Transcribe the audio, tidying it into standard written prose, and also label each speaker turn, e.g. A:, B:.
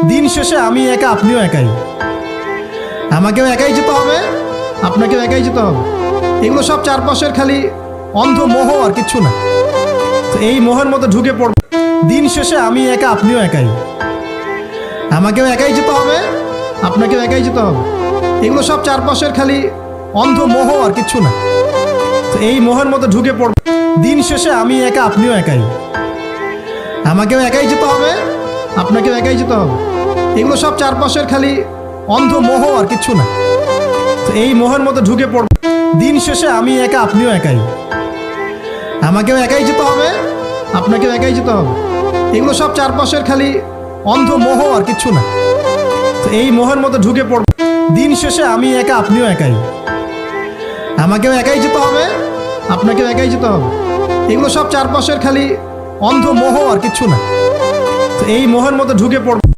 A: দিন শেষে আমি একা, আপনিও একাই। আমাকেও একাই যেতে হবে, আপনাকেও একাই যেতে হবে। এগুলো সব চারপাশের খালি অন্ধ মোহ, আর কিচ্ছু না। তো এই মোহের মধ্যে ঢুকে পড়ব। দিন শেষে আমি একা, আপনিও একাই। আমাকেও একাই যেতে হবে, আপনাকেও একাই যেতে হবে। এগুলো সব চারপাশের খালি অন্ধ মোহ, আর কিচ্ছু না। তো এই মোহের মধ্যে ঢুকে পড়ব। দিন শেষে আমি একা, আপনিও একাই। আমাকেও একাই যেতে হবে, আপনাকেও একাই যেতে হবে। এগুলো সব চারপাশের খালি অন্ধ মোহ, আর কিচ্ছু না। তো এই মোহের মধ্যে ঢুকে পড়ব। দিন শেষে আমি একা, আপনিও একাই। আমাকেও একাই যেতে হবে, আপনাকেও একাই যেতে হবে। এগুলো সব চারপাশের খালি অন্ধ মোহ, আর কিচ্ছু না। তো এই মোহের মধ্যে ঢুকে পড়ব। দিন শেষে আমি একা, আপনিও একাই। আমাকেও একাই যেতে হবে, আপনাকেও একাই যেতে হবে। এগুলো সব চারপাশের খালি অন্ধ মোহ, আর কিচ্ছু না। তো এই মোহের মধ্যে ঢুকে পড়ব।